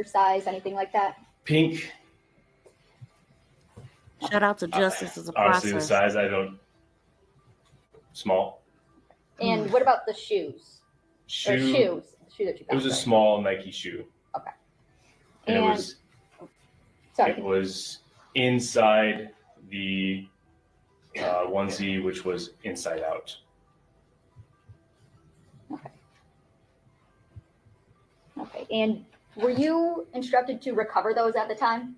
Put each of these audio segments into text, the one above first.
size, anything like that? Pink. Shout out to Justice as a Honestly, process. the size I don't. Small. And what about the shoes? Shoe. Or shoes. The shoe that you got. It was a small Nike shoe. Okay. And it was. Sorry. It was inside the onesie, which was inside out. Okay. Okay. And were you instructed to recover those at the time?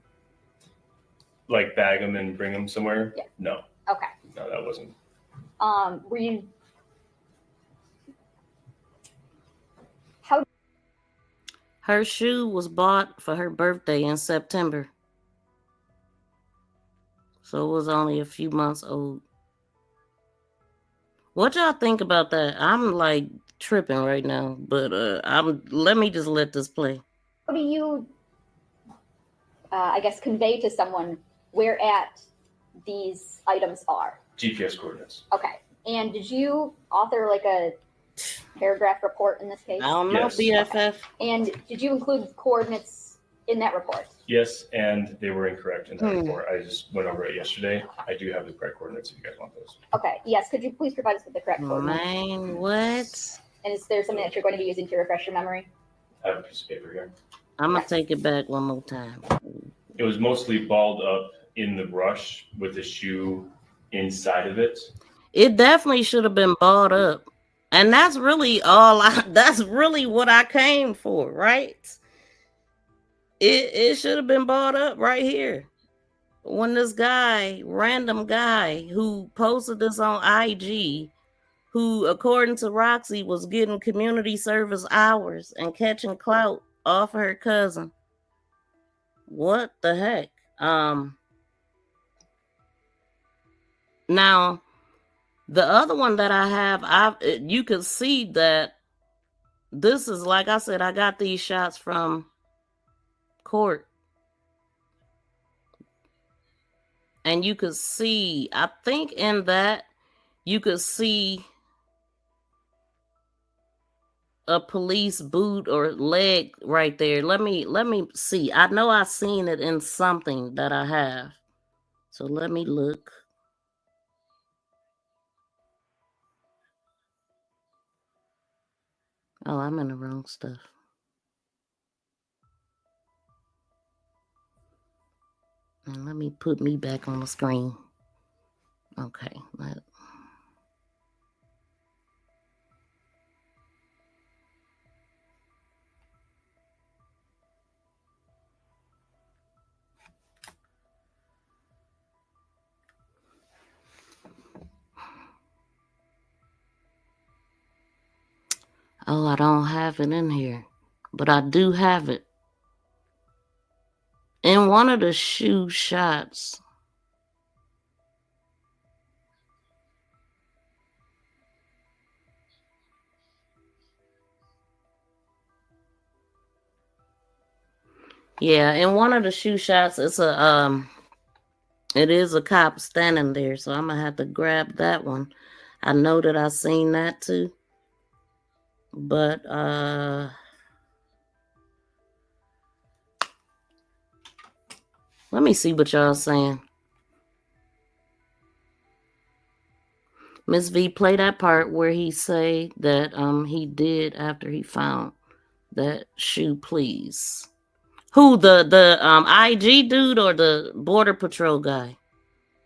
Like bag them and bring them somewhere? Yeah. No. Okay. No, that wasn't. Were you? Her shoe was bought for her birthday in September. So it was only a few months old. What y'all think about that? I'm like tripping right now, but let me just let this play. How do you, I guess, convey to someone where at these items are? GPS coordinates. Okay. And did you author like a paragraph report in this case? I don't know, Yes. BFF. Okay. And did you include coordinates in that report? Yes, and they were incorrect in that report. I just went over it yesterday. I do have the correct coordinates if you guys want those. Okay. Yes. Could you please provide us with the correct coordinates? Man, what? And is there something that you're going to be using to refresh your memory? I have a piece of paper here. I'm going to take it back one more time. It was mostly balled up in the brush with the shoe inside of it. It definitely should have been balled up. And that's really that's really what I came for, right? It should have been balled up right here. When this random guy who posted this on IG, who according to Roxy was getting community service hours and catching clout off her cousin. What the heck? Now, the other one that I have, you can see that this is, like I said, I got these shots from court. And you could see, I think in that, you could see a police boot or leg right there. Let me see. I know I've seen it in something that I have. So let me look. Oh, I'm in the wrong stuff. And let me put me back on the screen. Okay. Oh, I don't have it in here, but I do have it. In one of the shoe shots, yeah, in one of the shoe shots, it is a cop standing there, so I'm gonna have to grab that one. I know that I seen that too, but let me see what y'all saying. Miss V, play that part where he say that he did after he found that shoe, please. Who, the IG dude or the Border Patrol guy?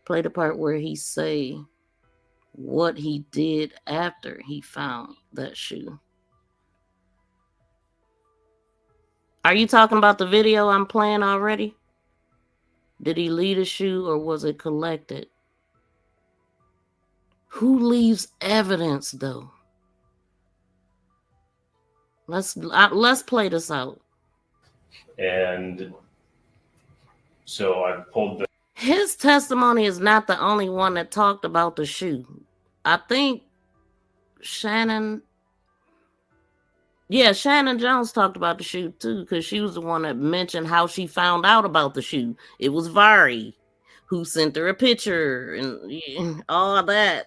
Play the part where he say what he did after he found that shoe. Are you talking about the video I'm playing already? Did he leave a shoe or was it collected? Who leaves evidence though? Let's play this out. And so I pulled his testimony is not the only one that talked about the shoe. I think Shannon Jones talked about the shoe too, because she was the one that mentioned how she found out about the shoe. It was Vari who sent her a picture and all that.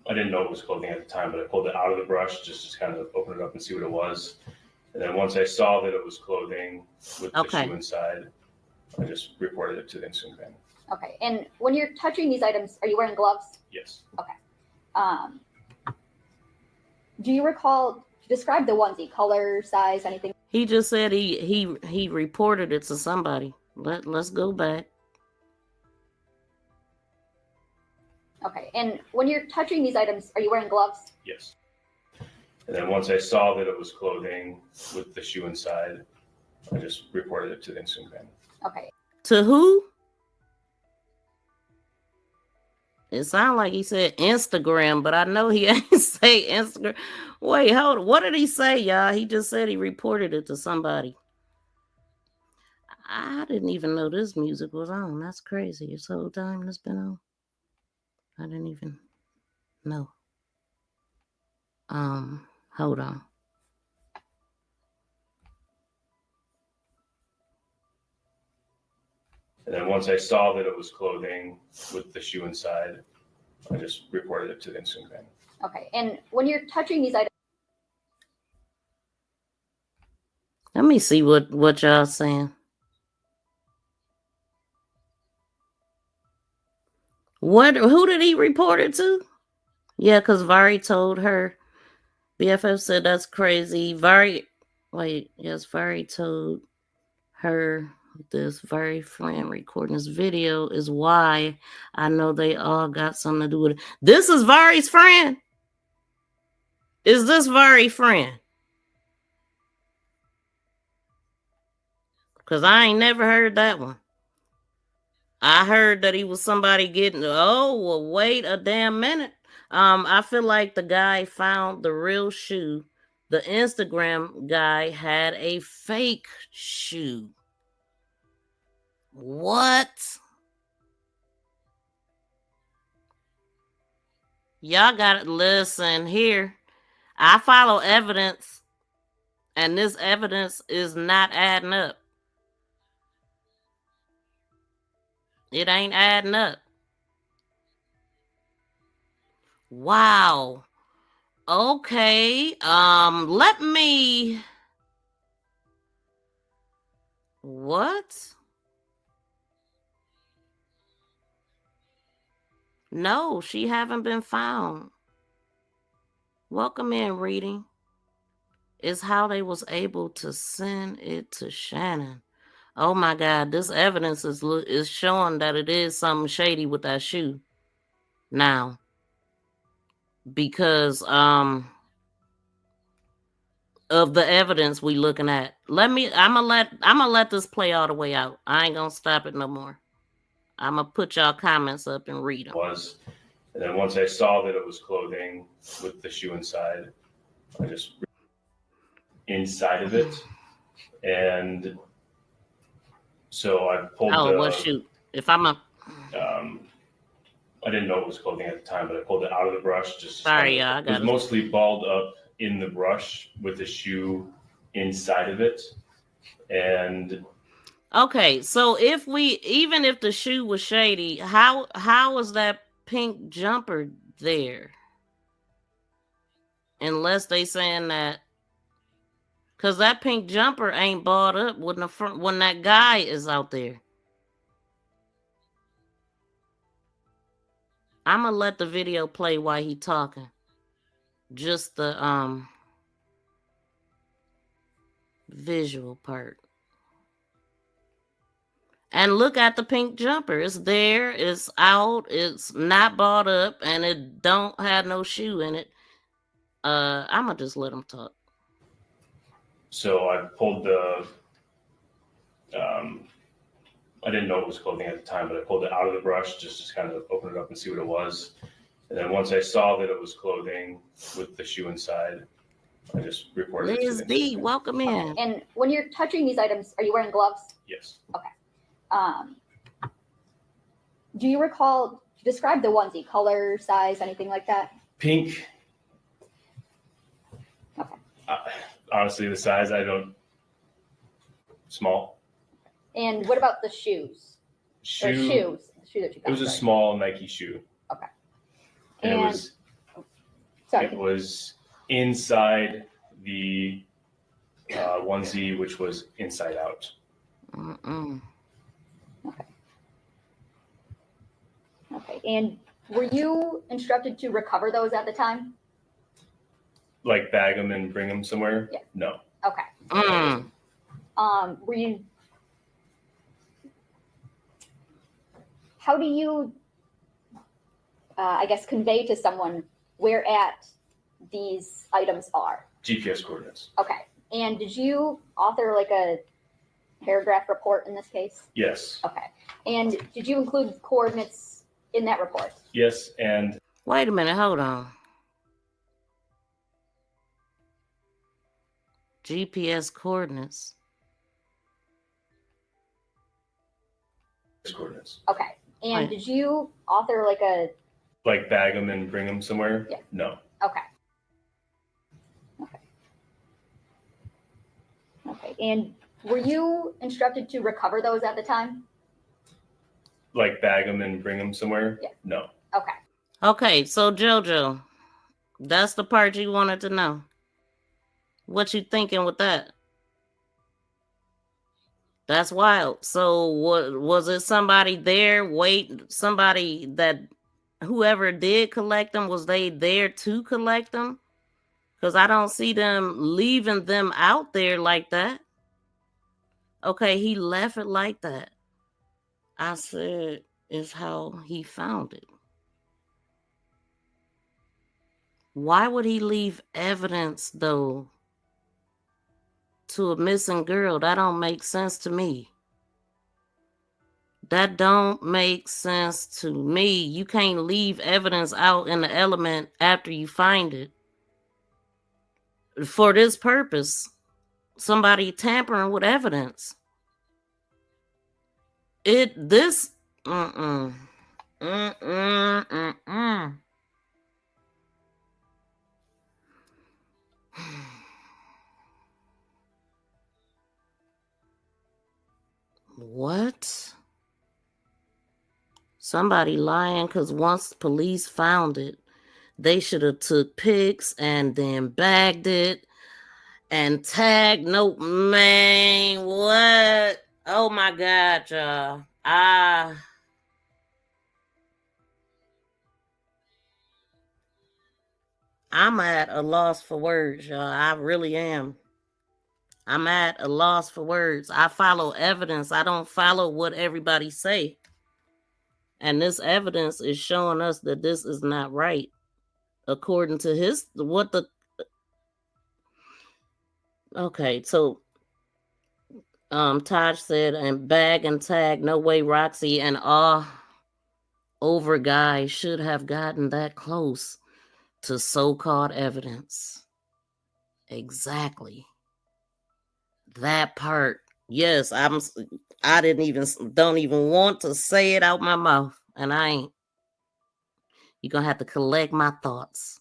I didn't know it was clothing at the time, but I pulled it out of the brush just to kind of open it up and see what it was. And then once I saw that it was clothing with the shoe inside, I just reported it to the incident van. Okay. And when you're touching these items, are you wearing gloves? Yes. Okay. Do you recall? Describe the onesie, color, size, anything. He just said he reported it to somebody. Let's go back. Okay. And when you're touching these items, are you wearing gloves? Yes. And then once I saw that it was clothing with the shoe inside, I just reported it to the incident van. Okay. To who? It sounded like he said Instagram, but I know he ain't say Instagram. Wait, hold on. What did he say, y'all? He just said he reported it to somebody. I didn't even know this music was on. That's crazy. This whole time it's been on. I didn't even know. Hold on. And then once I saw that it was clothing with the shoe inside, I just reported it to the incident van. Okay. And when you're touching these items, Let me see what y'all saying. Who did he report it to? Yeah, because Vari told her. BFF said that's crazy. Vari told her this very friend recording this video is why I know they all got something to do with it. This is Vari's friend. Is this Vari's friend? Because I ain't never heard that one. I heard that he was somebody getting, oh, well, wait a damn minute. I feel like the guy found the real shoe. The Instagram guy had a fake shoe. What? Y'all gotta listen here. I follow evidence, and this evidence is not adding up. It ain't adding up. Wow. Okay. Let me. What? No, she haven't been found. Welcome in, reading. Is how they was able to send it to Shannon. Oh my God, this evidence is showing that it is something shady with that shoe. Now, because of the evidence we looking at. I'm gonna let this play all the way out. I ain't gonna stop it no more. I'm gonna put y'all comments up and read them. And then once I saw that it was clothing with the shoe inside, I just inside of it, and so I pulled. Oh, well, shoot! If I'm a, I didn't know it was clothing at the time, but I pulled it out of the brush. Sorry, y'all. It was mostly balled up in the brush with the shoe inside of it, and. Okay, so even if the shoe was shady, how was that pink jumper there? Unless they saying that, because that pink jumper ain't bought up when that guy is out there. I'm gonna let the video play while he talking. Just the visual part. And look at the pink jumper. It's there, it's out, it's not bought up, and it don't have no shoe in it. I'm gonna just let him talk. So I pulled the, I didn't know it was clothing at the time, but I pulled it out of the brush just to kind of open it up and see what it was. And then once I saw that it was clothing with the shoe inside, I just reported it. Liz D, welcome in. And when you're touching these items, are you wearing gloves? Yes. Okay. Do you recall? Describe the onesie, color, size, anything like that. Pink. Okay. Honestly, the size small. And what about the shoes? The shoe that you got. It was a small Nike shoe. Okay. And it was Sorry. It was inside the onesie, which was inside out. Okay. And were you instructed to recover those at the time? Like bag them and bring them somewhere? Yeah. No. Okay. Were you? How do you, I guess, convey to someone where at these items are? GPS coordinates. Okay. And did you author like a paragraph report in this case? Yes. Okay. And did you include coordinates in that report? Yes, and Wait a minute, hold on. GPS coordinates. coordinates. Okay. And Right. did you author like a? Like bag them and bring them somewhere? Yeah. No. Okay. Okay. And were you instructed to recover those at the time? Like bag them and bring them somewhere? Yeah. No. Okay. Okay, so JoJo, that's the part you wanted to know. What you thinking with that? That's wild. So what was it? Somebody there? Somebody that whoever did collect them, was they there to collect them? Because I don't see them leaving them out there like that. Okay, he left it like that. I said is how he found it. Why would he leave evidence though to a missing girl? That don't make sense to me. That don't make sense to me. You can't leave evidence out in the element after you find it. For this purpose, somebody tampering with evidence. What? Somebody lying because once police found it, they should have took pics and then bagged it and tagged. No, man, what? Oh my God, y'all. I'm at a loss for words, y'all. I really am. I'm at a loss for words. I follow evidence. I don't follow what everybody say. And this evidence is showing us that this is not right. According to okay, so Taj said, and bag and tag, no way Roxy and all over guys should have gotten that close to so-called evidence. Exactly. That part. Yes, don't even want to say it out my mouth. And I ain't. You're gonna have to collect my thoughts.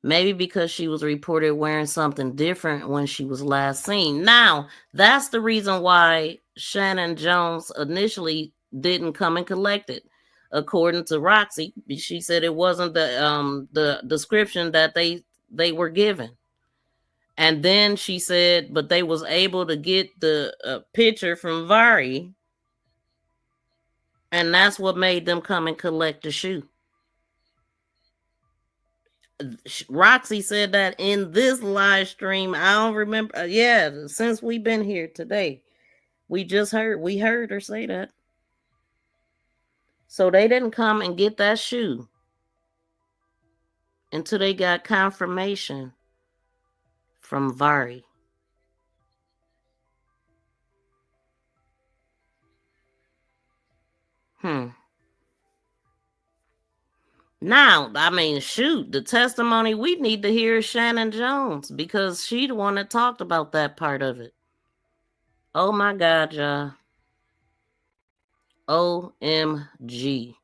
Maybe because she was reported wearing something different when she was last seen. Now, that's the reason why Shannon Jones initially didn't come and collect it. According to Roxy, she said it wasn't the description that they were given. And then she said, but they was able to get the picture from Vari, and that's what made them come and collect the shoe. Roxy said that in this live stream. I don't remember. Yeah, since we've been here today, we heard her say that. So they didn't come and get that shoe until they got confirmation from Vari. Now, I mean, shoot, the testimony we need to hear is Shannon Jones, because she the one that talked about that part of it. Oh my God, y'all. OMG.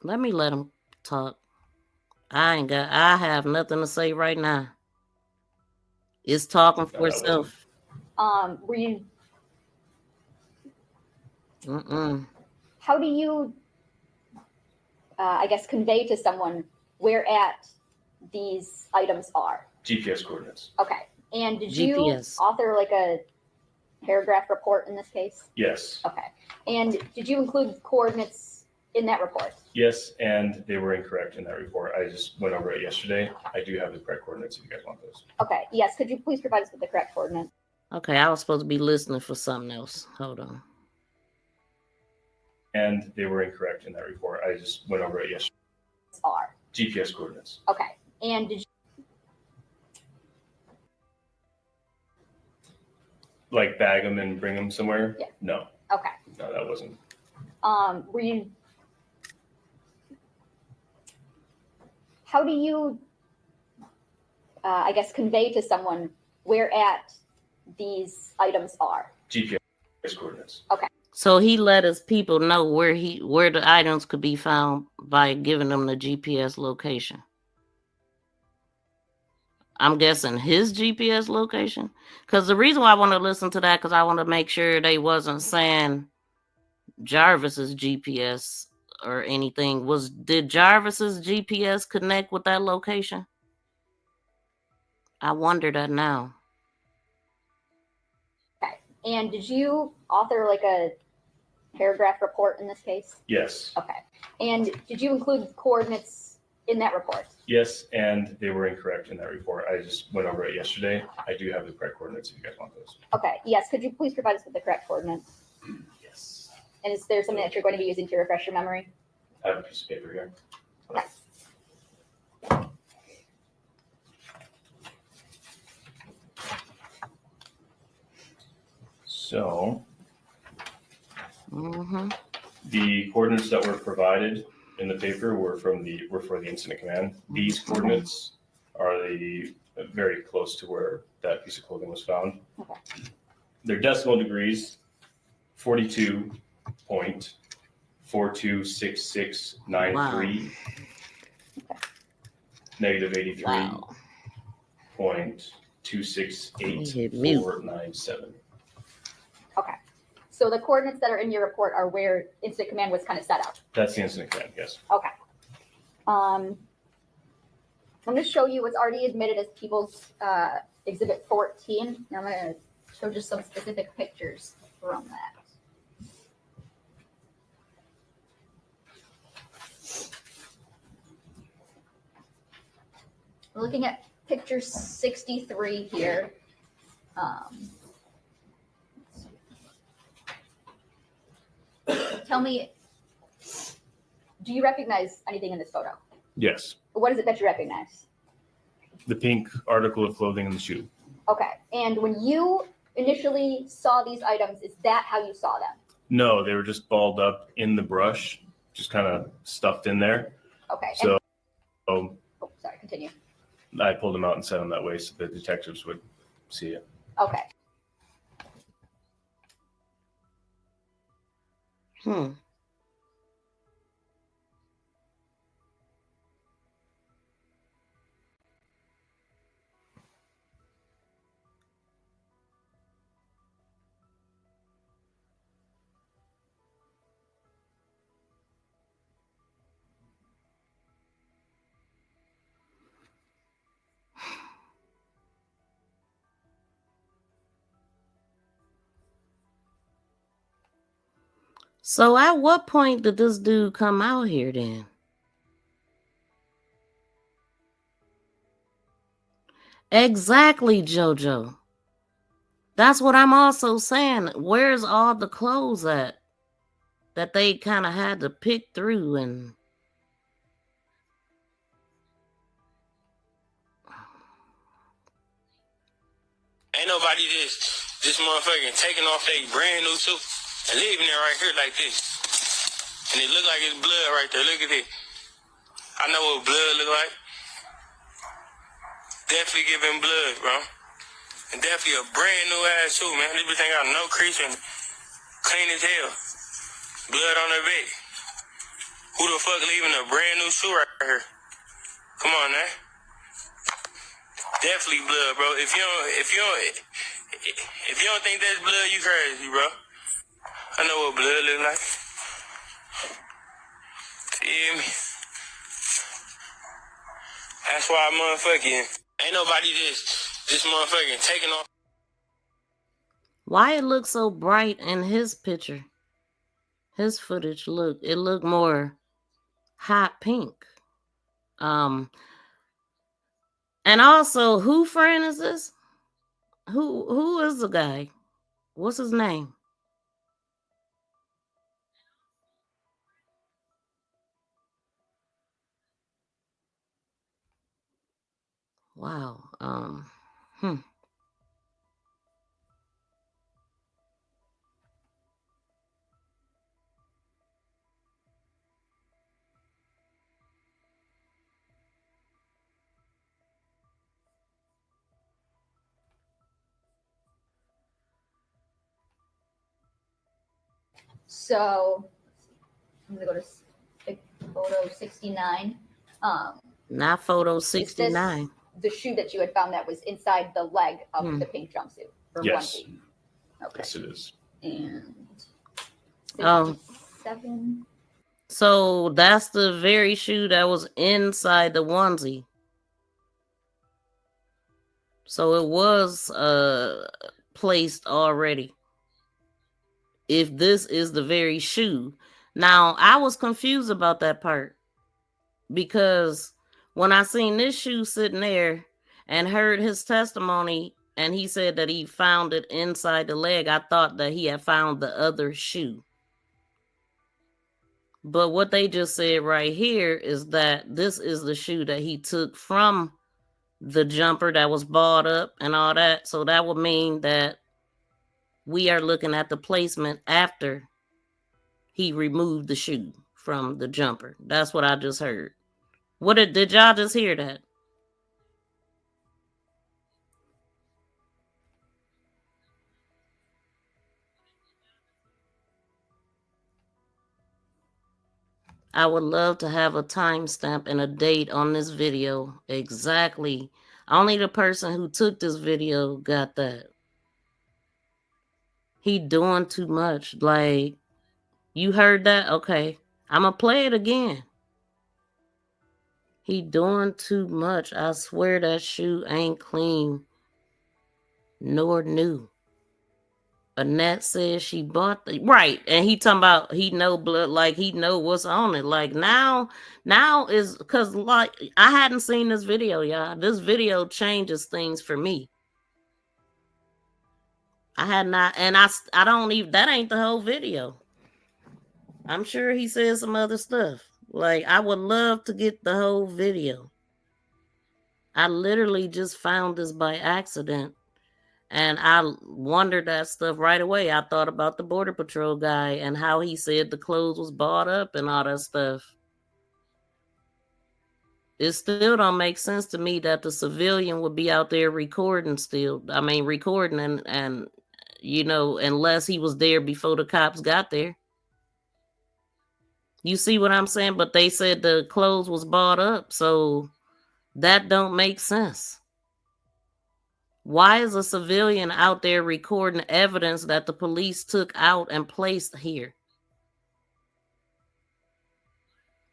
Let me let him talk. I have nothing to say right now. It's talking for itself. Were you? How do you, I guess, convey to someone where at these items are? GPS coordinates. Okay. And did GPS. you author like a paragraph report in this case? Yes. Okay. And did you include coordinates in that report? Yes, and they were incorrect in that report. I just went over it yesterday. I do have the correct coordinates if you guys want those. Okay. Yes. Could you please provide us with the correct coordinates? Okay, I was supposed to be listening for something else. Hold on. And they were incorrect in that report. I just went over it yesterday. Are GPS coordinates. okay. And did you like bag them and bring them somewhere? Yeah. No. Okay. No, that wasn't. Were you? How do you, I guess, convey to someone where at these items are? GPS coordinates. Okay. So he let his people know where the items could be found by giving them the GPS location. I'm guessing his GPS location. Because the reason why I want to listen to that, because I want to make sure they wasn't saying Jarvis's GPS or anything. Did Jarvis's GPS connect with that location? I wonder that now. Okay. And did you author like a paragraph report in this case? Yes. Okay. And did you include coordinates in that report? Yes, and they were incorrect in that report. I just went over it yesterday. I do have the correct coordinates if you guys want those. Okay. Yes. Could you please provide us with the correct coordinates? Yes. And is there something that you're going to be using to refresh your memory? I have a piece of paper here. Okay. So Mm-hmm. the coordinates that were provided in the paper were for the incident command. These coordinates are very close to where that piece of clothing was found. Okay. Their decimal degrees: 42.426693, Wow. negative Wow. 83.268497. Okay. So the coordinates that are in your report are where incident command was kind of set up. That's the incident command, yes. Okay. I'm going to show you what's already admitted as People's Exhibit 14. And I'm going to show just some specific pictures from that. We're looking at picture 63 here. Tell me, do you recognize anything in this photo? Yes. What is it that you recognize? The pink article of clothing in the shoe. Okay. And when you initially saw these items, is that how you saw them? No, they were just balled up in the brush, just kind of stuffed in there. Okay. So oh, sorry, continue. I pulled them out and set them that way so the detectives would see it. Okay. So at what point did this dude come out here then? Exactly, JoJo. That's what I'm also saying. Where's all the clothes at that they kind of had to pick through and ain't nobody this motherfucking taking off their brand new suit and leaving it right here like this. And it look like it's blood right there. Look at it. I know what blood look like. Definitely giving blood, bro. And definitely a brand new ass suit, man. This bitch ain't got no crease and clean as hell. Blood on her back. Who the fuck leaving a brand new suit right here? Come on, man. Definitely blood, bro. If you don't, If you don't think that's blood, you crazy, bro. I know what blood look like. Feel me? That's why motherfucking ain't nobody just motherfucking taking off. Why it looks so bright in his picture? His footage it looked more hot pink. And also, who friend is this? Who is the guy? What's his name? Wow. So I'm gonna go to photo 69. Not photo Is 69. this the shoe that you had found that was inside the leg of the pink jumpsuit? Or Yes. onesie? Okay. Yes, it is. And Oh. 67. So that's the very shoe that was inside the onesie. So it was placed already. If this is the very shoe. Now, I was confused about that part because when I seen this shoe sitting there and heard his testimony and he said that he found it inside the leg, I thought that he had found the other shoe. But what they just said right here is that this is the shoe that he took from the jumper that was balled up and all that. So that would mean that we are looking at the placement after he removed the shoe from the jumper. That's what I just heard. What did y'all just hear that? I would love to have a timestamp and a date on this video. Exactly. Only the person who took this video got that. He doing too much. Like, you heard that? Okay. I'ma play it again. He doing too much. I swear that shoe ain't clean nor new. Annette says she bought the right, and he talking about he know blood, like he know what's on it. Like now is because like I hadn't seen this video, y'all. This video changes things for me. I had not, and I don't even. That ain't the whole video. I'm sure he said some other stuff. Like I would love to get the whole video. I literally just found this by accident. And I wondered that stuff right away. I thought about the Border Patrol guy and how he said the clothes was bought up and all that stuff. It still don't make sense to me that the civilian would be out there recording still. I mean, recording and you know, unless he was there before the cops got there. You see what I'm saying? But they said the clothes was bought up, so that don't make sense. Why is a civilian out there recording evidence that the police took out and placed here?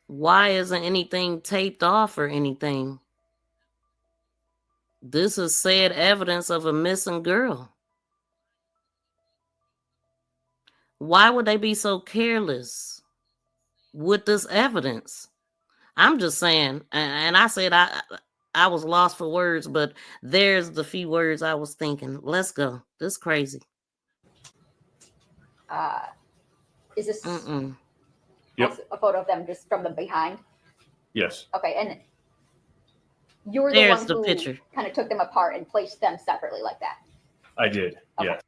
Why isn't anything taped off or anything? This is said evidence of a missing girl. Why would they be so careless with this evidence? I'm just saying, and I said I was lost for words, but there's the few words I was thinking. Let's go. This crazy. Is this Yep. a photo of them just from the behind? Yes. Okay, and you're the There's one the who picture. kind of took them apart and placed them separately like that. I did. Okay. Yes.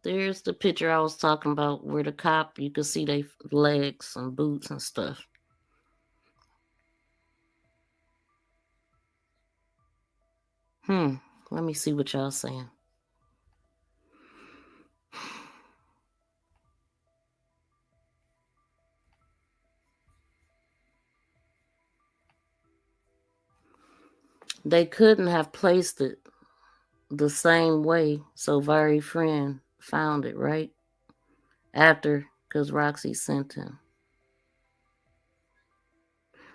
There's the picture I was talking about where the cop, you could see their legs and boots and stuff. Let me see what y'all saying. They couldn't have placed it the same way, so very friend found it, right? After, because Roxy sent him.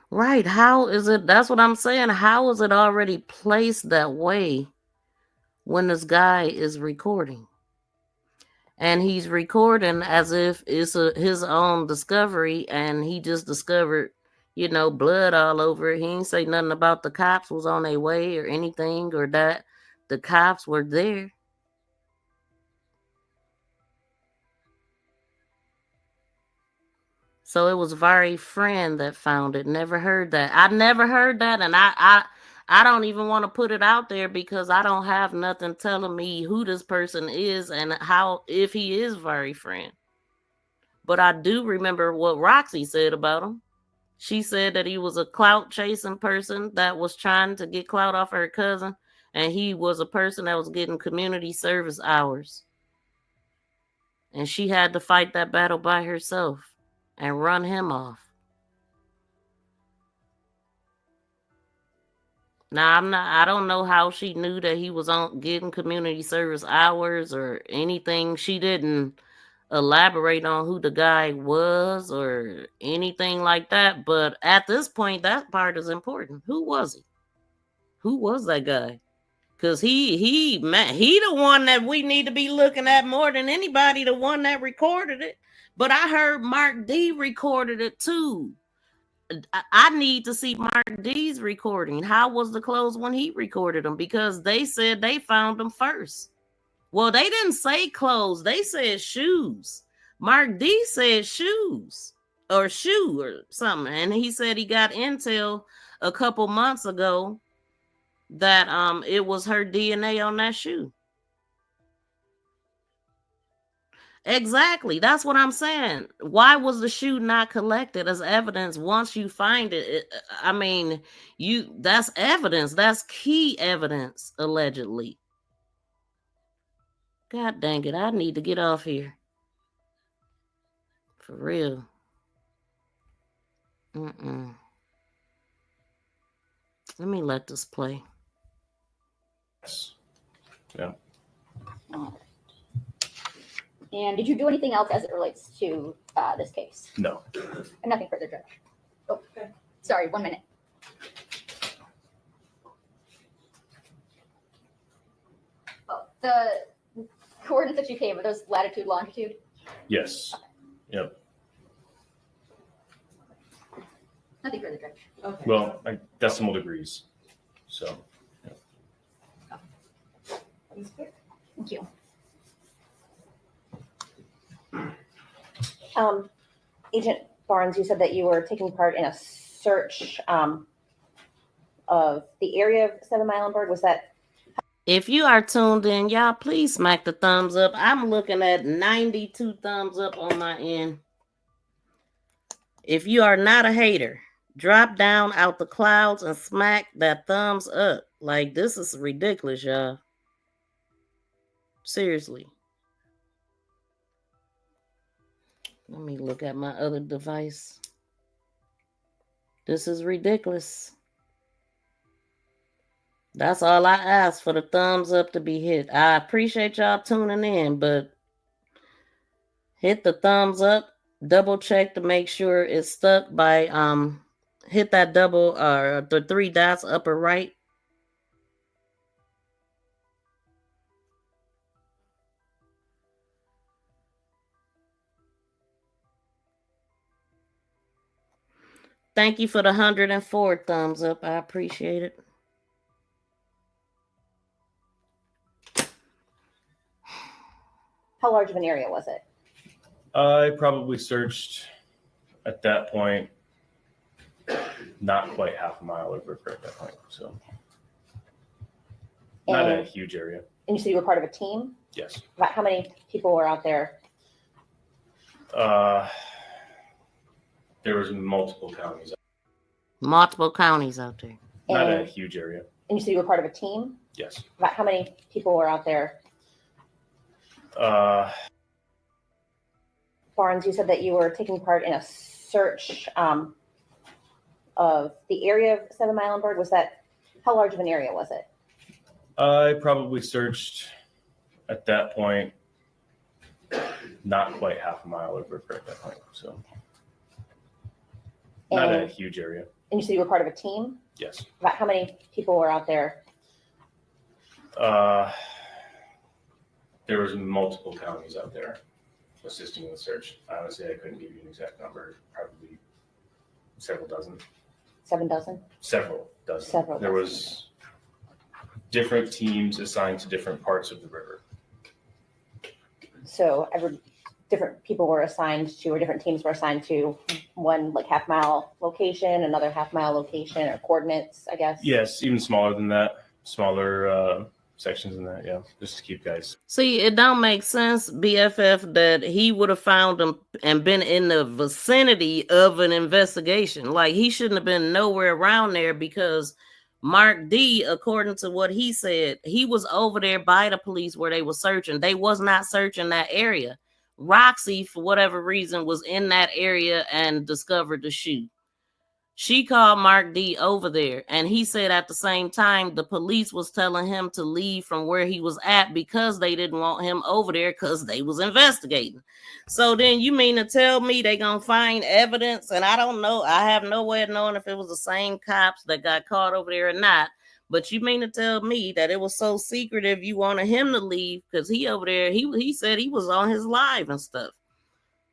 Right, how is it? That's what I'm saying. How is it already placed that way when this guy is recording? And he's recording as if it's his own discovery, and he just discovered, blood all over it. He ain't say nothing about the cops was on their way or anything, or that the cops were there. So it was very friend that found it. Never heard that. I never heard that, and I don't even want to put it out there because I don't have nothing telling me who this person is and how, if he is very friend. But I do remember what Roxy said about him. She said that he was a clout chasing person that was trying to get clout off her cousin, and he was a person that was getting community service hours. And she had to fight that battle by herself and run him off. Now I don't know how she knew that he was on getting community service hours or anything. She didn't elaborate on who the guy was or anything like that. But at this point, that part is important. Who was he? Who was that guy? Because he the one that we need to be looking at more than anybody, the one that recorded it. But I heard Mark D recorded it too. I need to see Mark D's recording. How was the clothes when he recorded them? Because they said they found them first. Well, they didn't say clothes. They said shoes. Mark D said shoes or shoe or something. And he said he got intel a couple months ago that it was her DNA on that shoe. Exactly. That's what I'm saying. Why was the shoe not collected as evidence once you find it? I mean, that's evidence. That's key evidence, allegedly. God dang it. I need to get off here. For real. Let me let this play. Yes. Yeah. And did you do anything else as it relates to this case? No. And nothing further, Judge. Oh, sorry, 1 minute. Oh, the coordinates that you gave, are those latitude, longitude? Yes. Yep. Nothing further, Judge. Okay. Well, decimal degrees. So. Thank you. Agent Barnes, you said that you were taking part in a search of the area of 7 Mile and Bird. Was that? If you are tuned in, y'all, please smack the thumbs up. I'm looking at 92 thumbs up on my end. If you are not a hater, drop down out the clouds and smack that thumbs up. Like, this is ridiculous, y'all. Seriously. Let me look at my other device. This is ridiculous. That's all I ask, for the thumbs up to be hit. I appreciate y'all tuning in, but hit the thumbs up. Double check to make sure it's stuck by hit that double the 3 dots upper right. Thank you for the 104 thumbs up. I appreciate it. How large of an area was it? I probably searched at that point not quite half a mile of river at that point. So not a huge area. And you said you were part of a team? Yes. About how many people were out there? There was multiple counties. Multiple counties out there. Not a huge area. And you said you were part of a team? Yes. About how many people were out there? Barnes, you said that you were taking part in a search of the area of 7 Mile and Bird. Was that? How large of an area was it? I probably searched at that point not quite half a mile of river at that point. So not a And, huge area. and you said you were part of a team? Yes. About how many people were out there? There was multiple counties out there assisting in the search. Honestly, I couldn't give you an exact number. Probably several dozen. 7 dozen? Several dozen. Several There dozen. was different teams assigned to different parts of the river. So different people were assigned to, or different teams were assigned to one like half-mile location, another half-mile location, or coordinates, I guess? Yes, even smaller than that. Smaller sections than that, yeah. Just to keep guys. See, it don't make sense, BFF, that he would have found him and been in the vicinity of an investigation. Like, he shouldn't have been nowhere around there because Mark D, according to what he said, he was over there by the police where they were searching. They was not searching that area. Roxy, for whatever reason, was in that area and discovered the shoe. She called Mark D over there, and he said at the same time the police was telling him to leave from where he was at because they didn't want him over there because they was investigating. So then you mean to tell me they gonna find evidence? And I don't know. I have no way of knowing if it was the same cops that got caught over there or not. But you mean to tell me that it was so secretive you wanted him to leave because he over there, he said he was on his live and stuff.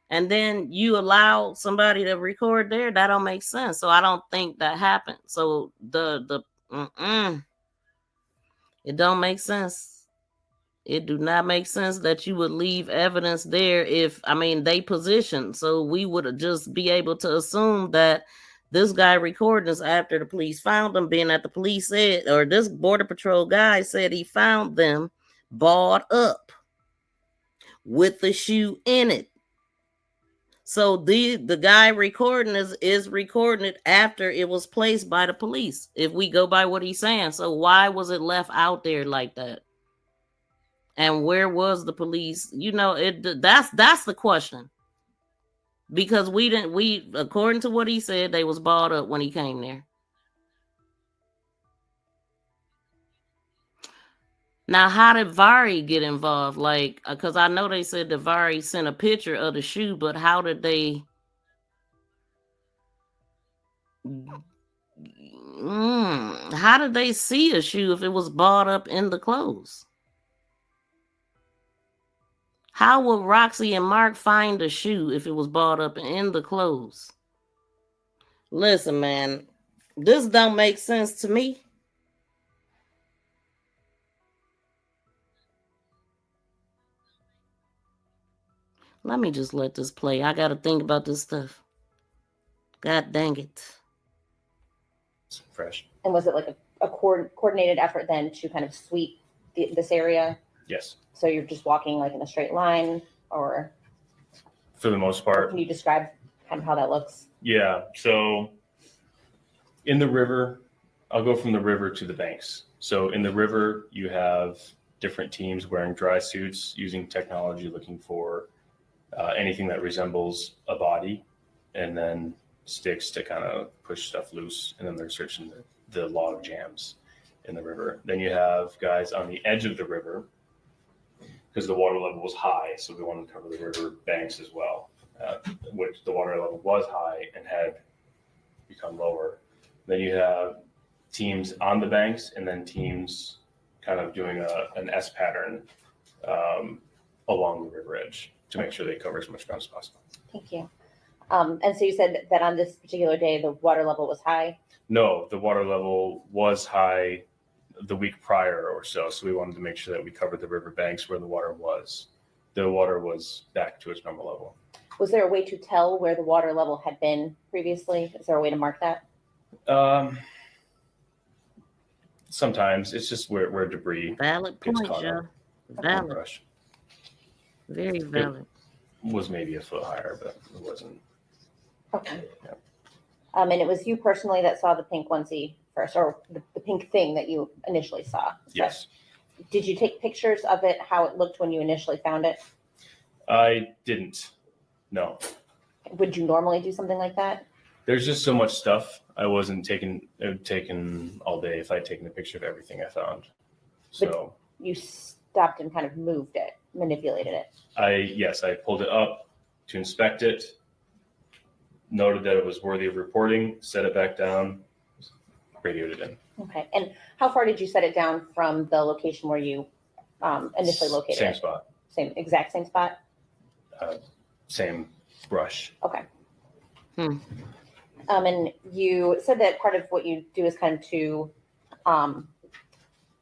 And then you allow somebody to record there, that don't make sense. So I don't think that happened. So it don't make sense. It do not make sense that you would leave evidence there if, I mean, they positioned. So we would just be able to assume that this guy recording this after the police found him, being that the police said, or this Border Patrol guy said he found them balled up with the shoe in it. So the guy recording is recording it after it was placed by the police, if we go by what he's saying. So why was it left out there like that? And where was the police? You know, that's the question. Because we according to what he said, they was balled up when he came there. Now, how did Vari get involved? Like, because I know they said that Vari sent a picture of the shoe, but how did they? How did they see a shoe if it was balled up in the clothes? How would Roxy and Mark find a shoe if it was balled up in the clothes? Listen, man, this don't make sense to me. Let me just let this play. I got to think about this stuff. God dang it. It's fresh. And was it like a coordinated effort then to kind of sweep this area? Yes. So you're just walking like in a straight line, or For the most part. can you describe kind of how that looks? Yeah. So in the river, I'll go from the river to the banks. So in the river, you have different teams wearing dry suits, using technology, looking for anything that resembles a body, and then sticks to kind of push stuff loose. And then they're searching the log jams in the river. Then you have guys on the edge of the river because the water level was high. So we wanted to cover the river banks as well, which the water level was high and had become lower. Then you have teams on the banks and then teams kind of doing an S pattern along the river edge to make sure they cover as much ground as possible. Thank you. And so you said that on this particular day, the water level was high? No, the water level was high the week prior or so. So we wanted to make sure that we covered the river banks where the water was. The water was back to its normal level. Was there a way to tell where the water level had been previously? Is there a way to mark that? Sometimes it's just where debris Valid gets point, caught Joe. up. Valid. Brush Very valid. was maybe a foot higher, but it wasn't. Okay. Yeah. And it was you personally that saw the pink onesie first, or the pink thing that you initially saw? Yes. Did you take pictures of it, how it looked when you initially found it? I didn't. No. Would you normally do something like that? There's just so much stuff I wasn't taking, it would taken all day if I'd taken a picture of everything I found. So You stopped and kind of moved it, manipulated it. I pulled it up to inspect it, noted that it was worthy of reporting, set it back down, radioed it in. Okay. And how far did you set it down from the location where you initially located Same it? spot, Exact same spot? same brush. Okay. Hmm. And you said that part of what you do is kind of to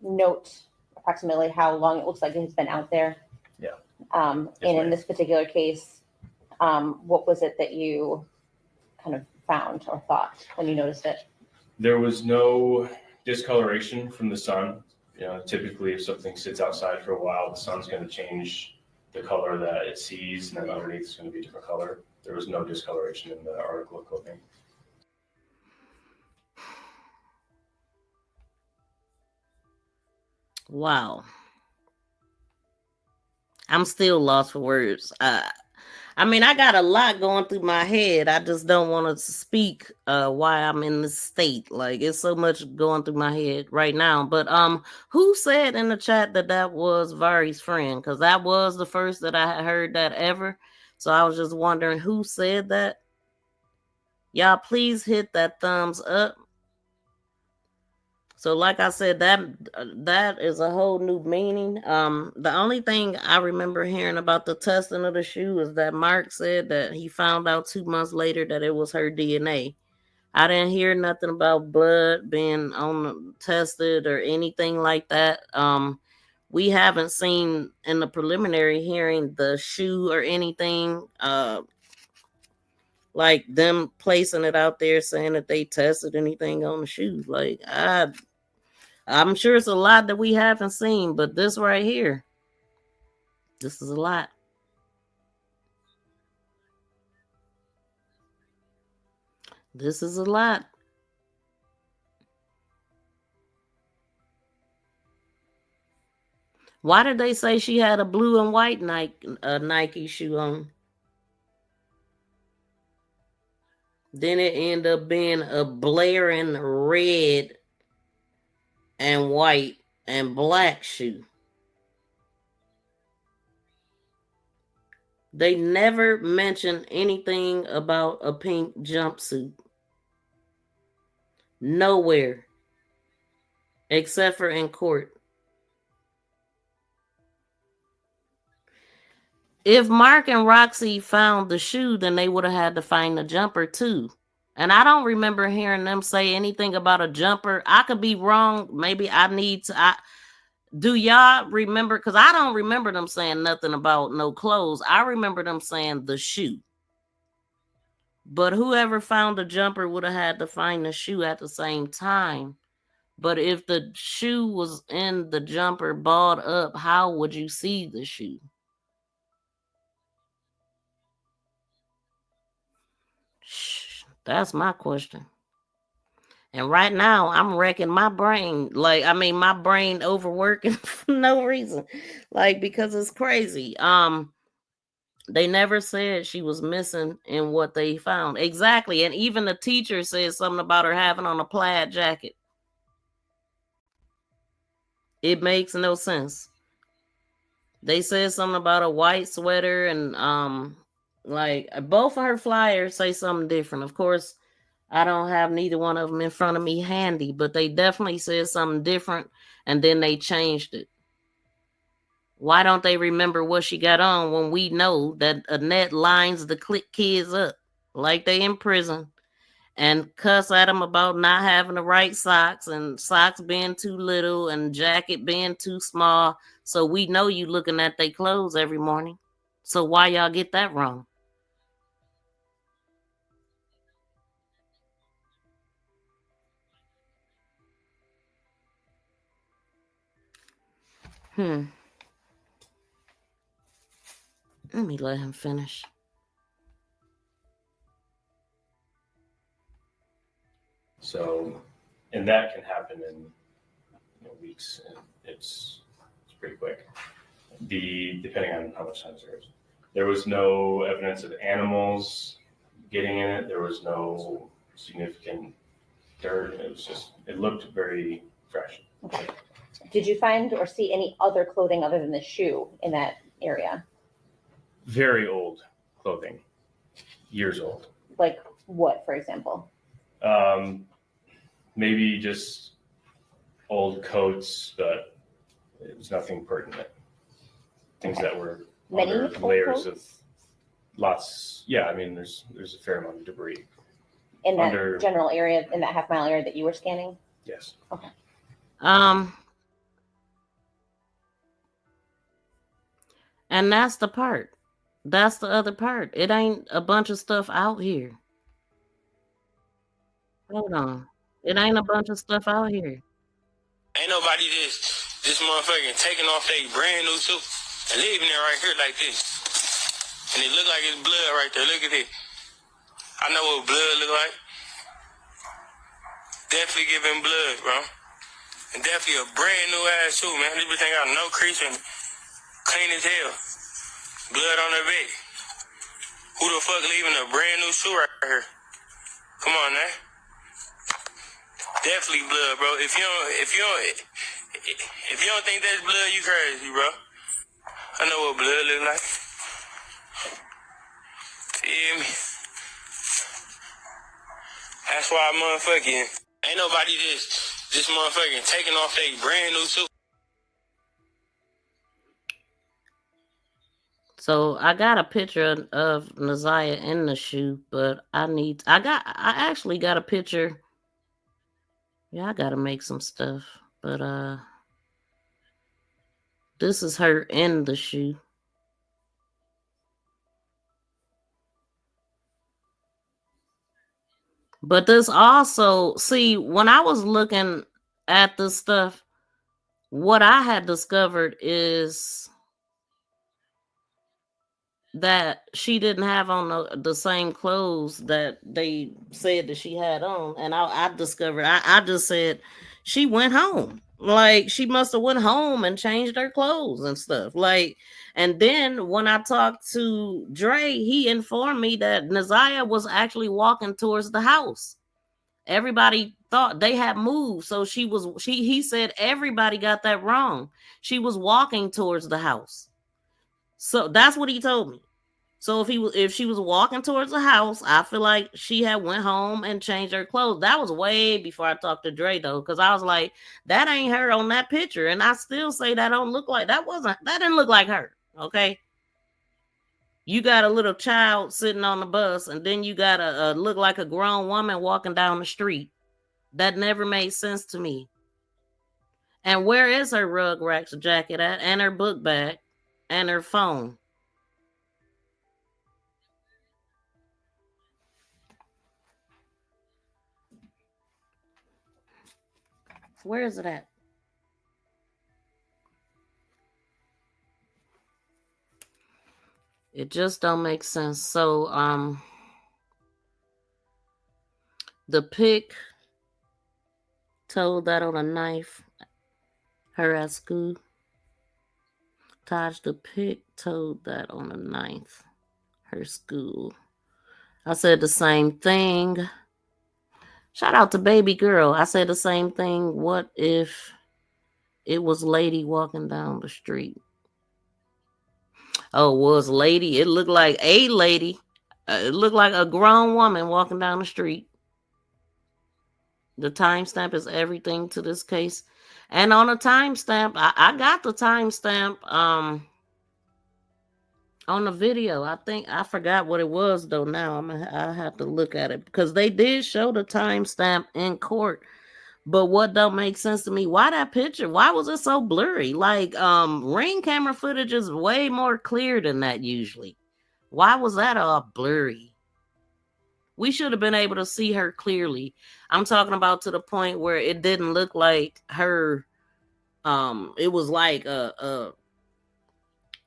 note approximately how long it looks like it has been out there. Yeah. And in this particular case, what was it that you kind of found or thought when you noticed it? There was no discoloration from the sun. You know, typically if something sits outside for a while, the sun's going to change the color that it sees, and then underneath it's going to be a different color. There was no discoloration in the article of clothing. Wow. I'm still lost for words. I mean, I got a lot going through my head. I just don't want to speak why I'm in this state. Like, it's so much going through my head right now. But who said in the chat that that was Vari's friend? Because that was the first that I had heard that ever. So I was just wondering who said that. Y'all, please hit that thumbs up. So like I said, that is a whole new meaning. The only thing I remember hearing about the testing of the shoe is that Mark said that he found out 2 months later that it was her DNA. I didn't hear nothing about blood being tested or anything like that. We haven't seen in the preliminary hearing the shoe or anything like them placing it out there saying that they tested anything on the shoes. Like I'm sure it's a lot that we haven't seen, but this right here, this is a lot. This is a lot. Why did they say she had a blue and white Nike shoe on? Then it ended up being a blaring red and white and black shoe. They never mentioned anything about a pink jumpsuit. Nowhere. Except for in court. If Mark and Roxy found the shoe, then they would have had to find the jumper too. And I don't remember hearing them say anything about a jumper. I could be wrong. Maybe I need to. Do y'all remember? Because I don't remember them saying nothing about no clothes. I remember them saying the shoe. But whoever found the jumper would have had to find the shoe at the same time. But if the shoe was in the jumper balled up, how would you see the shoe? That's my question. And right now, I'm wrecking my brain. Like, I mean, my brain overworking for no reason. Like, because it's crazy. They never said she was missing in what they found. Exactly. And even the teacher said something about her having on a plaid jacket. It makes no sense. They said something about a white sweater and like both of her flyers say something different. Of course, I don't have neither one of them in front of me handy, but they definitely said something different and then they changed it. Why don't they remember what she got on when we know that Annette lines the clique kids up like they in prison and cuss at them about not having the right socks and socks being too little and jacket being too small. So we know you looking at their clothes every morning. So why y'all get that wrong? Let me let him finish. So, and that can happen in weeks. It's pretty quick. Depending on how much time there is. There was no evidence of animals getting in it. There was no significant dirt. It looked very fresh. Okay. Did you find or see any other clothing other than the shoe in that area? Very old clothing, years old. Like what, for example? Maybe just old coats, but it was nothing pertinent. Things that were Many under old layers coats? of lots. Yeah, I mean, there's a fair amount of debris. In that Under- general area, in that half-mile area that you were scanning? Yes. And that's the part. That's the other part. It ain't a bunch of stuff out here. Hold on. It ain't a bunch of stuff out here. Ain't nobody this motherfucking taking off their brand new suit and leaving it right here like this. And it look like it's blood right there. Look at it. I know what blood look like. Definitely giving blood, bro. And definitely a brand new ass suit, man. This bitch ain't got no crease in it. Clean as hell. Blood on her back. Who the fuck leaving a brand new shoe right here? Come on, man. Definitely blood, bro. If you don't think that's blood, you crazy, bro. I know what blood look like. Feel me? That's why motherfucking ain't nobody this motherfucking taking off their brand new suit. So I got a picture of Naziah in the shoe, but I actually got a picture. Yeah, I gotta make some stuff. But this is her in the shoe. But this also, see, when I was looking at this stuff, what I had discovered is that she didn't have on the same clothes that they said that she had on. And I discovered, I just said she went home. Like, she must have went home and changed her clothes and stuff. Like, and then when I talked to Dre, he informed me that Naziah was actually walking towards the house. Everybody thought they had moved. So he said everybody got that wrong. She was walking towards the house. So that's what he told me. So if she was walking towards the house, I feel like she had went home and changed her clothes. That was way before I talked to Dre though, because I was like, that ain't her on that picture, and I still say that didn't look like her. Okay, you got a little child sitting on the bus, and then you got a look like a grown woman walking down the street. That never made sense to me. And where is her Rugrats jacket at, and her book bag, and her phone? Where is it at? It just don't make sense. So, the pic told that on a knife. Her at school. Taj, the pic told that on a knife. Her school. I said the same thing. Shout out to baby girl. I said the same thing. What if it was lady walking down the street? Oh, it was lady. It looked like a lady. It looked like a grown woman walking down the street. The timestamp is everything to this case. And on a timestamp, I got the timestamp on the video. I forgot what it was though. Now I have to look at it because they did show the timestamp in court. But what don't make sense to me, why that picture? Why was it so blurry? Like ring camera footage is way more clear than that usually. Why was that all blurry? We should have been able to see her clearly. I'm talking about to the point where it didn't look like her. It was like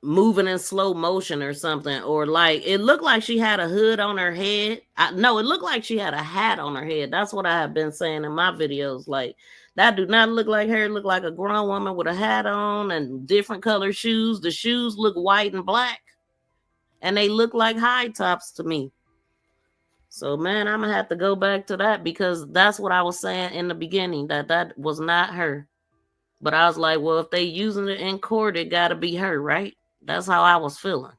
moving in slow motion or something, or like it looked like she had a hood on her head. No, it looked like she had a hat on her head. That's what I have been saying in my videos. Like, that do not look like her. It looked like a grown woman with a hat on and different color shoes. The shoes look white and black, and they look like high tops to me. So, man, I'm going to have to go back to that because that's what I was saying in the beginning, that was not her. But I was like, well, if they using it in court, it got to be her, right? That's how I was feeling.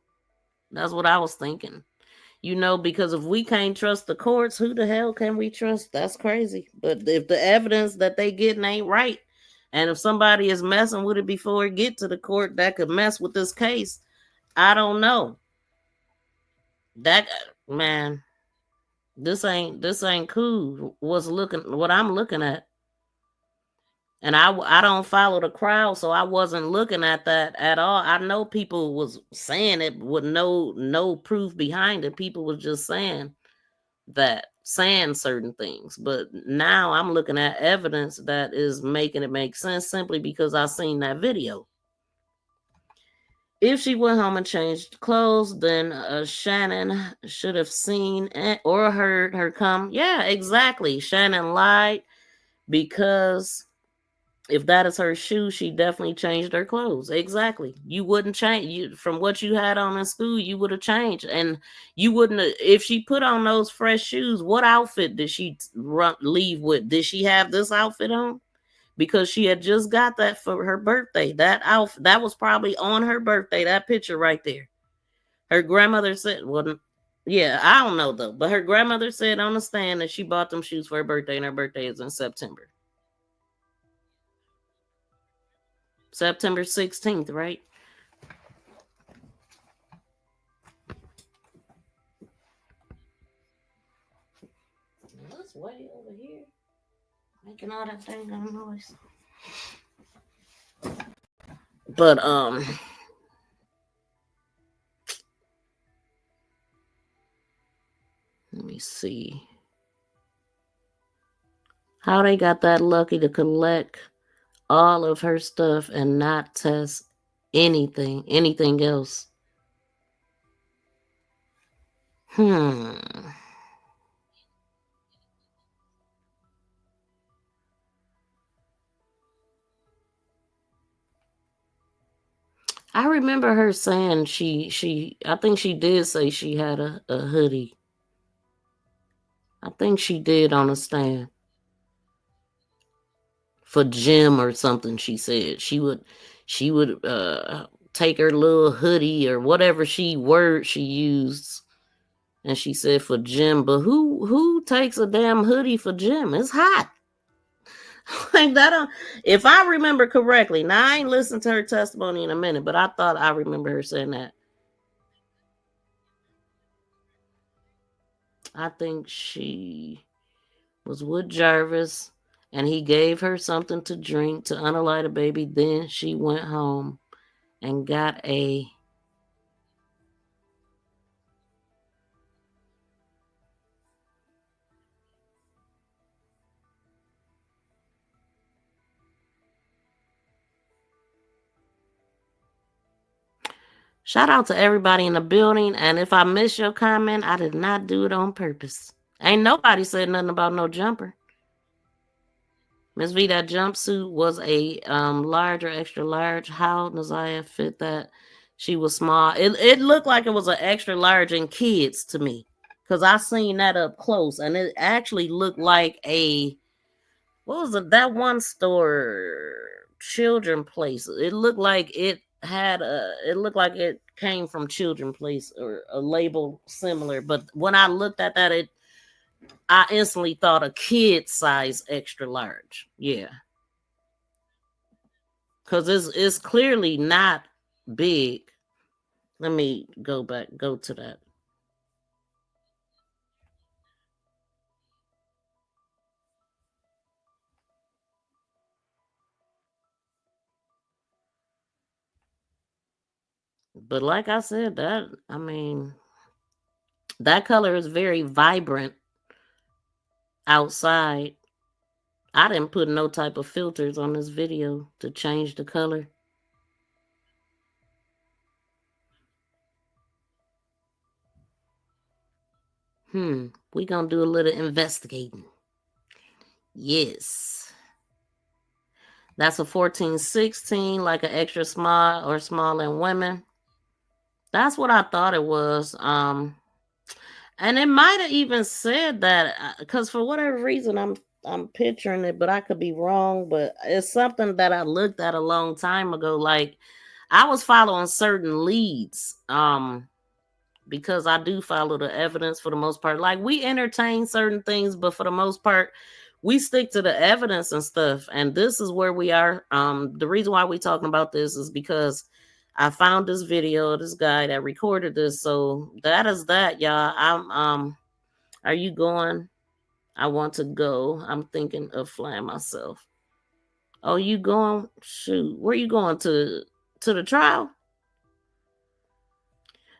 That's what I was thinking. Because if we can't trust the courts, who the hell can we trust? That's crazy. But if the evidence that they getting ain't right, and if somebody is messing with it before it get to the court that could mess with this case, I don't know. That, man, this ain't cool. What I'm looking at. And I don't follow the crowd, so I wasn't looking at that at all. I know people was saying it with no proof behind it. People was just saying certain things. But now I'm looking at evidence that is making it make sense simply because I seen that video. If she went home and changed clothes, then Shannon should have seen or heard her come. Yeah, exactly. Shannon lied because if that is her shoe, she definitely changed her clothes. Exactly. You wouldn't change from what you had on in school. You would have changed, and you wouldn't if she put on those fresh shoes. What outfit did she leave with? Did she have this outfit on? Because she had just got that for her birthday. That outfit that was probably on her birthday. That picture right there. Her grandmother said, "Well, yeah, I don't know though." But her grandmother said on the stand that she bought them shoes for her birthday, and her birthday is in September. September 16th, right? That's way over here. Making all that dang noise. But let me see. How they got that lucky to collect all of her stuff and not test anything else. I remember her saying I think she did say she had a hoodie. I think she did on the stand. For Jim or something, she said. She would take her little hoodie or whatever word she used. And she said for Jim, but who takes a damn hoodie for Jim? It's hot. Like that. If I remember correctly, now I ain't listened to her testimony in a minute, but I thought I remember her saying that. I think she was with Jarvis and he gave her something to drink to unalight a baby. Then she went home and got a shout out to everybody in the building. And if I missed your comment, I did not do it on purpose. Ain't nobody said nothing about no jumper. Miss V, that jumpsuit was a large or extra large. How ZIYAH fit that? She was small. It looked like it was an extra large in kids to me. Because I seen that up close. And it actually looked like what was it? That one store, Children Place. It looked like it looked like it came from Children Place or a label similar. But when I looked at that, I instantly thought a kid size extra large. Yeah. Because it's clearly not big. Let me go to that. But like I said, that color is very vibrant outside. I didn't put no type of filters on this video to change the color. We gonna do a little investigating. Yes. That's a 14-16, like an extra small or small in women. That's what I thought it was. And it might have even said that because for whatever reason I'm picturing it, but I could be wrong. But it's something that I looked at a long time ago. Like I was following certain leads, because I do follow the evidence for the most part. Like we entertain certain things, but for the most part, we stick to the evidence and stuff. And this is where we are. The reason why we talking about this is because I found this video of this guy that recorded this. So that is that, y'all. Are you going? I want to go. I'm thinking of flying myself. Oh, you going? Shoot. Where you going to the trial?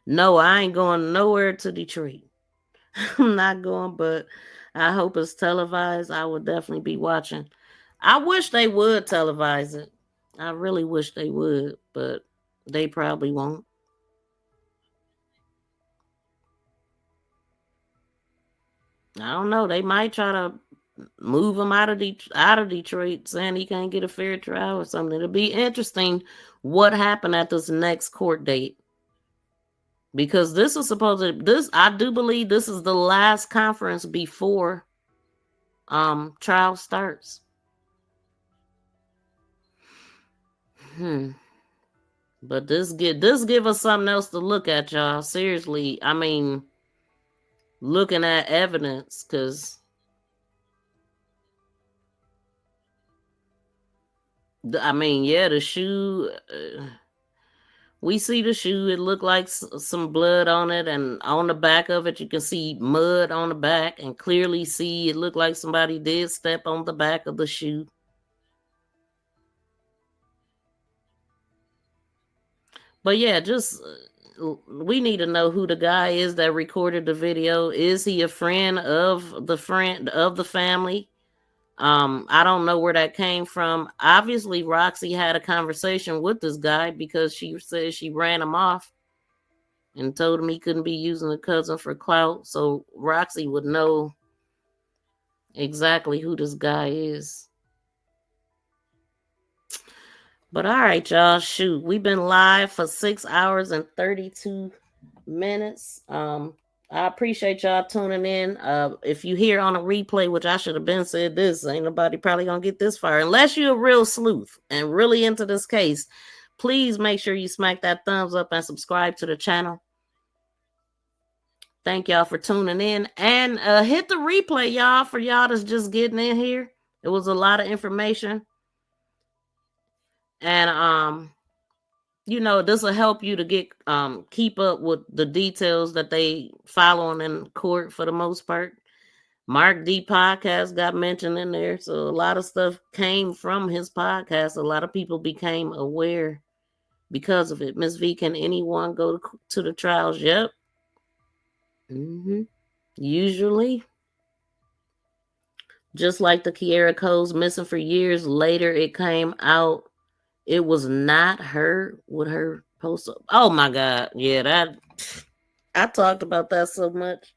No, I ain't going nowhere to Detroit. I'm not going, but I hope it's televised. I would definitely be watching. I wish they would televise it. I really wish they would, but they probably won't. I don't know. They might try to move him out of Detroit, saying he can't get a fair trial or something. It'll be interesting what happened at this next court date, because this is supposed to. This I do believe this is the last conference before trial starts. But this give us something else to look at, y'all. Seriously, I mean, looking at evidence, because I mean, yeah, the shoe. We see the shoe. It looked like some blood on it, and on the back of it, you can see mud on the back, and clearly see it looked like somebody did step on the back of the shoe. But yeah, just we need to know who the guy is that recorded the video. Is he a friend of the family? I don't know where that came from. Obviously, Roxy had a conversation with this guy because she said she ran him off and told him he couldn't be using a cousin for clout. So Roxy would know exactly who this guy is. But all right, y'all. Shoot, we've been live for 6 hours and 32 minutes. I appreciate y'all tuning in. If you hear on a replay, which I should have been said this, ain't nobody probably gonna get this far unless you're a real sleuth and really into this case. Please make sure you smack that thumbs up and subscribe to the channel. Thank y'all for tuning in, and hit the replay, y'all, for y'all that's just getting in here. It was a lot of information, and you know, this will help you to get keep up with the details that they following in court for the most part. Mark D podcast got mentioned in there, so a lot of stuff came from his podcast. A lot of people became aware because of it. Miss V, can anyone go to the trials? Yep. Usually, just like the Kiera Coles missing for years. Later, it came out it was not her with her post. Oh my God. Yeah, that I talked about that so much.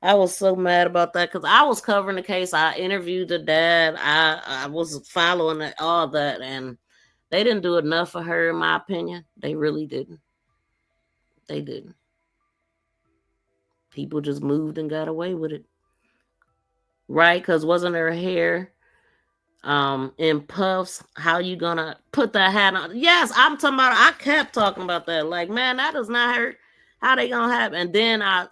I was so mad about that because I was covering the case. I interviewed the dad. I was following it, all that, and they didn't do enough for her, in my opinion. They really didn't. They didn't. People just moved and got away with it. Right? Because wasn't her hair in puffs? How you gonna put that hat on? Yes, I'm talking about. I kept talking about that. Like, man, that does not hurt. How they gonna have? And then I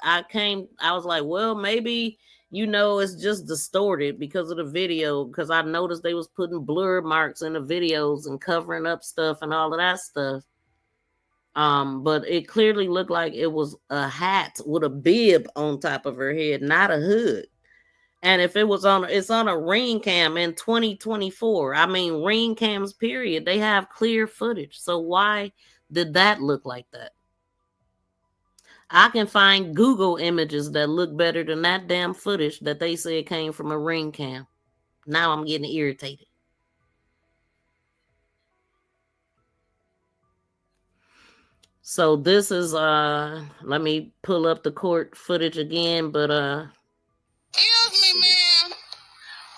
was like, well, maybe, you know, it's just distorted because of the video. Because I noticed they was putting blur marks in the videos and covering up stuff and all of that stuff. But it clearly looked like it was a hat with a bib on top of her head, not a hood. And if it's on a ring cam in 2024. I mean, ring cams, period. They have clear footage. So why did that look like that? I can find Google images that look better than that damn footage that they said came from a ring cam. Now I'm getting irritated. So this is let me pull up the court footage again, but Excuse me, ma'am.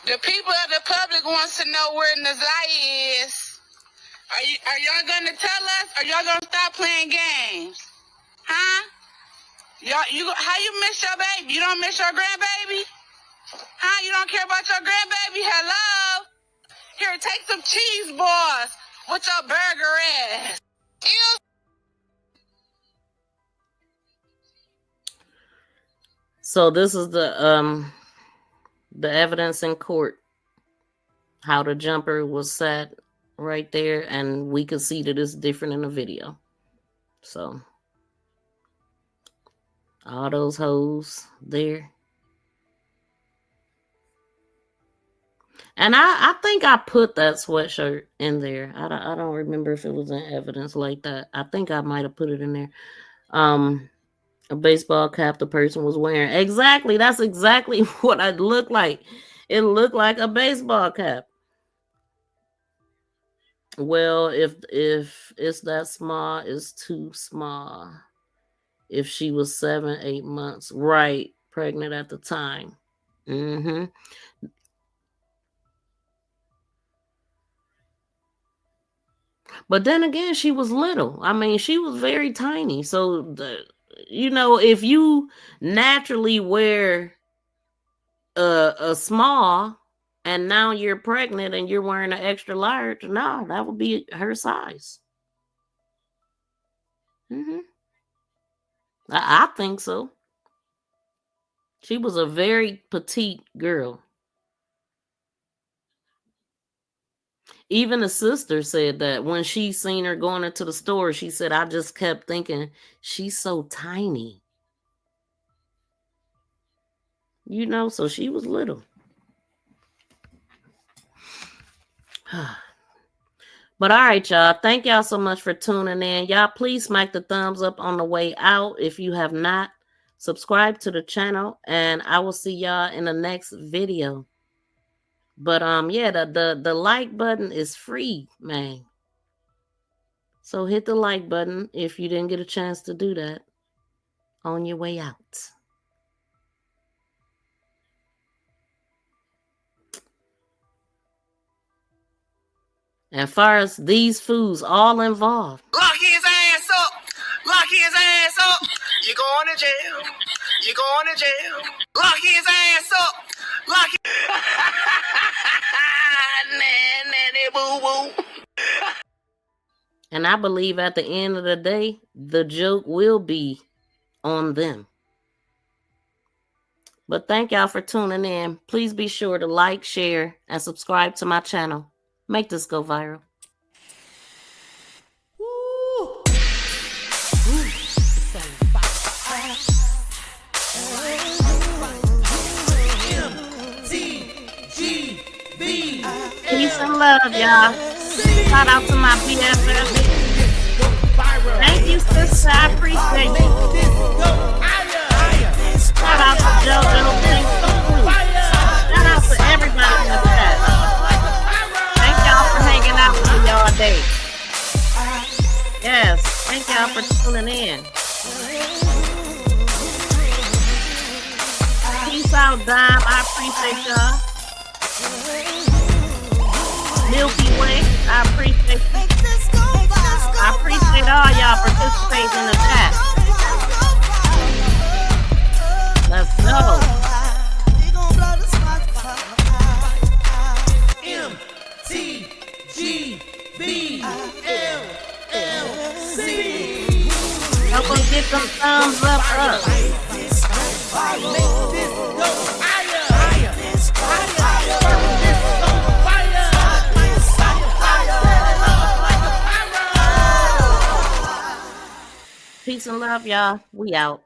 The people of the public wants to know where ZIYAH is. Are y'all gonna tell us, or y'all gonna stop playing games? Huh? Y'all How you miss your baby? You don't miss your grandbaby? Huh? You don't care about your grandbaby? Hello? Here, take some cheese balls with your burger ass. Ew. So this is the evidence in court. How the jumper was set right there, and we could see that it's different in the video. So all those hoes there. And I think I put that sweatshirt in there. I don't remember if it was in evidence like that. I think I might have put it in there. A baseball cap the person was wearing. Exactly. That's exactly what it looked like. It looked like a baseball cap. Well, if it's that small, it's too small. If she was 7-8 months, right, pregnant at the time. Mm-hmm. But then again, she was little. I mean, she was very tiny. So, if you naturally wear a small and now you're pregnant and you're wearing an extra large, no, that would be her size. Mm-hmm. I think so. She was a very petite girl. Even the sister said that when she seen her going into the store, she said, I just kept thinking, she's so tiny. So she was little. But all right, y'all. Thank y'all so much for tuning in. Y'all, please smack the thumbs up on the way out. If you have not, subscribe to the channel. And I will see y'all in the next video. But yeah, the like button is free, man. So hit the like button if you didn't get a chance to do that on your way out. As far as these foods, all involved. Lock his ass up. Lock his ass up. You going to jail. You going to jail. Lock his ass up. Lock his... Nanny boo-boo. And I believe at the end of the day, the joke will be on them. But thank y'all for tuning in. Please be sure to like, share, and subscribe to my channel. Make this go viral. Peace and love, y'all. Shout out to my BFF. Thank you, sister. I appreciate you. Shout out to JoJo. Shout out to everybody in the chat. Thank y'all for hanging out with me all day. Yes, thank y'all for tuning in. Peace out, Dime. I appreciate y'all. Milky Way, I appreciate you. I appreciate all y'all participating in the chat. Let's go. Help us get some thumbs up. Peace and love, y'all. We out.